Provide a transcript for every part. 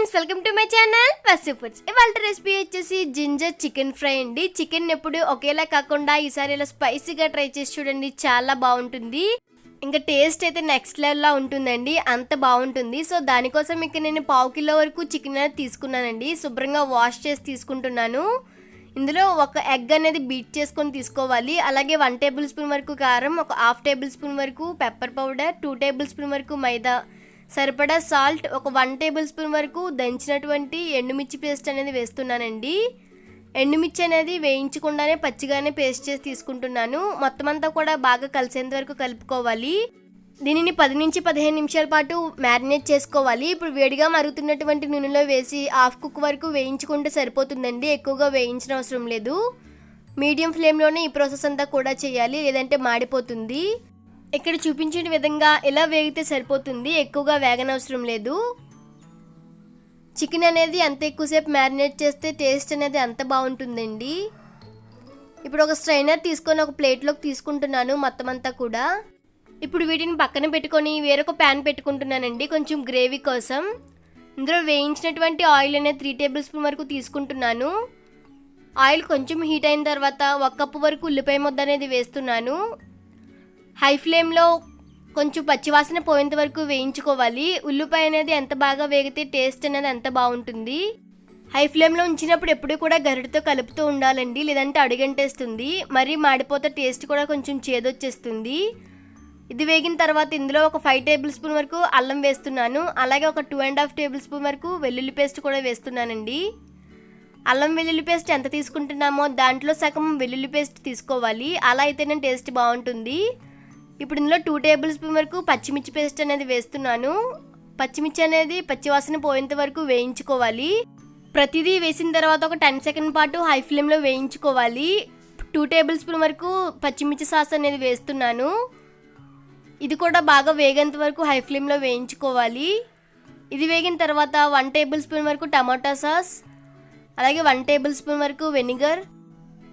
Friends, welcome to my channel Vasu foods. ఇవాళ recipe వచ్చేసి ginger chicken fry అండి. Chicken ఎప్పుడు ఒకేలా కాకుండా ఈసారి ఇలా స్పైసీగా ట్రై చేసి చూడండి, చాలా బాగుంటుంది. ఇంకా టేస్ట్ అయితే నెక్స్ట్ లెవెల్లా ఉంటుందండి, అంత బాగుంటుంది. సో దానికోసం ఇక్కడ నేను 1/2 కిలో వరకు చికెన్ అనేది తీసుకున్నానండి. శుభ్రంగా వాష్ చేసి తీసుకుంటున్నాను. ఇందులో ఒక ఎగ్ అనేది బీట్ చేసుకొని తీసుకోవాలి. అలాగే 1 టేబుల్ స్పూన్ వరకు కారం, ఒక 1/2 టేబుల్ స్పూన్ వరకు పెప్పర్ పౌడర్, 2 టేబుల్ స్పూన్ వరకు మైదా, సరిపడా సాల్ట్, ఒక 1 టేబుల్ స్పూన్ వరకు దంచినటువంటి ఎండుమిర్చి పేస్ట్ అనేది వేస్తున్నానండి. ఎండుమిర్చి అనేది వేయించకుండానే పచ్చిగానే పేస్ట్ చేసి తీసుకుంటున్నాను. మొత్తం అంతా కూడా బాగా కలిసేంత వరకు కలుపుకోవాలి. దీనిని 10 నుంచి 15 నిమిషాల పాటు మ్యారినేట్ చేసుకోవాలి. ఇప్పుడు వేడిగా మరుగుతున్నటువంటి నూనెలో వేసి హాఫ్ కుక్ వరకు వేయించుకుంటే సరిపోతుందండి. ఎక్కువగా వేయించిన అవసరం లేదు. మీడియం ఫ్లేమ్లోనే ఈ ప్రాసెస్ అంతా కూడా చేయాలి, లేదంటే మాడిపోతుంది. ఇక్కడ చూపించిన విధంగా ఇలా వేగితే సరిపోతుంది, ఎక్కువగా వేగనవసరం లేదు. చికెన్ అనేది అంత ఎక్కువసేపు మ్యారినేట్ చేస్తే టేస్ట్ అనేది అంత బాగుంటుందండి. ఇప్పుడు ఒక స్ట్రైనర్ తీసుకొని ఒక ప్లేట్లోకి తీసుకుంటున్నాను మొత్తం అంతా కూడా. ఇప్పుడు వీటిని పక్కన పెట్టుకొని వేరొక ప్యాన్ పెట్టుకుంటున్నానండి కొంచెం గ్రేవీ కోసం. ఇందులో వేయించినటువంటి ఆయిల్ అనేది 3 టేబుల్ స్పూన్ వరకు తీసుకుంటున్నాను. ఆయిల్ కొంచెం హీట్ అయిన తర్వాత 1 కప్పు వరకు ఉల్లిపాయ ముద్ద అనేది వేస్తున్నాను. హై ఫ్లేమ్లో కొంచెం పచ్చివాసన పోయేంత వరకు వేయించుకోవాలి. ఉల్లిపాయ అనేది ఎంత బాగా వేగితే టేస్ట్ అనేది అంత బాగుంటుంది. హై ఫ్లేమ్లో ఉంచినప్పుడు ఎప్పుడు కూడా గరిటతో కలుపుతూ ఉండాలండి, లేదంటే అడుగంటేస్తుంది. మరీ మాడిపోతే టేస్ట్ కూడా కొంచెం చేదొచ్చేస్తుంది. ఇది వేగిన తర్వాత ఇందులో ఒక 5 టేబుల్ స్పూన్ వరకు అల్లం వేస్తున్నాను. అలాగే ఒక 2.5 టేబుల్ స్పూన్ వరకు వెల్లుల్లి పేస్ట్ కూడా వేస్తున్నానండి. అల్లం వెల్లుల్లి పేస్ట్ ఎంత తీసుకుంటున్నామో దాంట్లో సగం వెల్లుల్లి పేస్ట్ తీసుకోవాలి, అలా అయితేనే టేస్ట్ బాగుంటుంది. ఇప్పుడు ఇందులో 2 టేబుల్ స్పూన్ వరకు పచ్చిమిర్చి పేస్ట్ అనేది వేస్తున్నాను. పచ్చిమిర్చి అనేది పచ్చివాసన పోయేంత వరకు వేయించుకోవాలి. ప్రతిదీ వేసిన తర్వాత ఒక 10 సెకండ్ పాటు హై ఫ్లేమ్లో వేయించుకోవాలి. 2 టేబుల్ స్పూన్ వరకు పచ్చిమిర్చి సాస్ అనేది వేస్తున్నాను. ఇది కూడా బాగా వేగేంత వరకు హై ఫ్లేమ్లో వేయించుకోవాలి. ఇది వేగిన తర్వాత 1 టేబుల్ స్పూన్ వరకు టమాటా సాస్, అలాగే 1 టేబుల్ స్పూన్ వరకు వెనిగర్,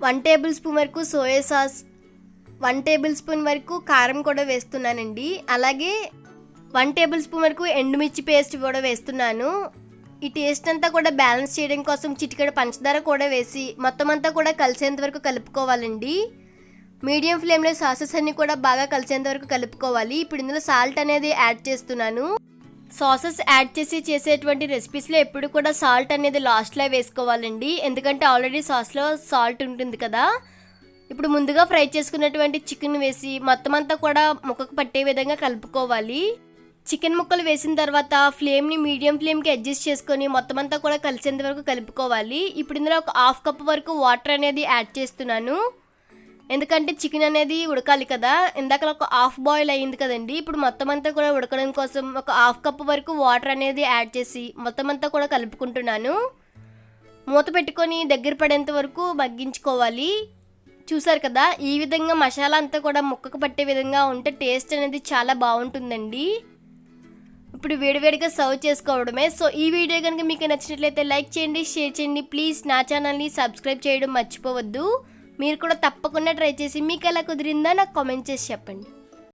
1 టేబుల్ స్పూన్ వరకు సోయా సాస్, 1 టేబుల్ స్పూన్ వరకు కారం కూడా వేస్తున్నానండి. అలాగే 1 టేబుల్ స్పూన్ వరకు ఎండుమిర్చి పేస్ట్ కూడా వేస్తున్నాను. ఈ టేస్ట్ అంతా కూడా బ్యాలెన్స్ చేయడం కోసం చిటికెడు పంచదార కూడా వేసి మొత్తం అంతా కూడా కలిసేంత వరకు కలుపుకోవాలండి. మీడియం ఫ్లేమ్లో సాసెస్ అన్ని కూడా బాగా కలిసేంత వరకు కలుపుకోవాలి. ఇప్పుడు ఇందులో సాల్ట్ అనేది యాడ్ చేస్తున్నాను. సాసెస్ యాడ్ చేసి చేసేటువంటి రెసిపీస్లో ఎప్పుడు కూడా సాల్ట్ అనేది లాస్ట్లో వేసుకోవాలండి, ఎందుకంటే ఆల్రెడీ సాస్లో సాల్ట్ ఉంటుంది కదా. ఇప్పుడు ముందుగా ఫ్రై చేసుకున్నటువంటి చికెన్ వేసి మొత్తం అంతా కూడా ముక్కకు పట్టే విధంగా కలుపుకోవాలి. చికెన్ ముక్కలు వేసిన తర్వాత ఫ్లేమ్ని మీడియం ఫ్లేమ్కి అడ్జస్ట్ చేసుకొని మొత్తం అంతా కూడా కలిసేంత వరకు కలుపుకోవాలి. ఇప్పుడు ఇందులో ఒక 1/2 కప్ వరకు వాటర్ అనేది యాడ్ చేస్తున్నాను, ఎందుకంటే చికెన్ అనేది ఉడకాలి కదా. ఇందాక ఒక 1/2 బాయిల్ అయ్యింది కదండి. ఇప్పుడు మొత్తం అంతా కూడా ఉడకడం కోసం ఒక 1/2 కప్ వరకు వాటర్ అనేది యాడ్ చేసి మొత్తం అంతా కూడా కలుపుకుంటున్నాను. మూత పెట్టుకొని దగ్గర పడేంత వరకు మగ్గించుకోవాలి. చూసారు కదా, ఈ విధంగా మసాలా అంతా కూడా ముక్కకు పట్టే విధంగా ఉంటే టేస్ట్ అనేది చాలా బాగుంటుందండి. ఇప్పుడు వేడివేడిగా సర్వ్ చేసుకోవడమే. సో ఈ వీడియో కనుక మీకు నచ్చినట్లయితే లైక్ చేయండి, షేర్ చేయండి. ప్లీజ్ నా ఛానల్ని సబ్స్క్రైబ్ చేయడం మర్చిపోవద్దు. మీరు కూడా తప్పకుండా ట్రై చేసి మీకు ఎలా కుదిరిందో నాకు కామెంట్ చేసి చెప్పండి.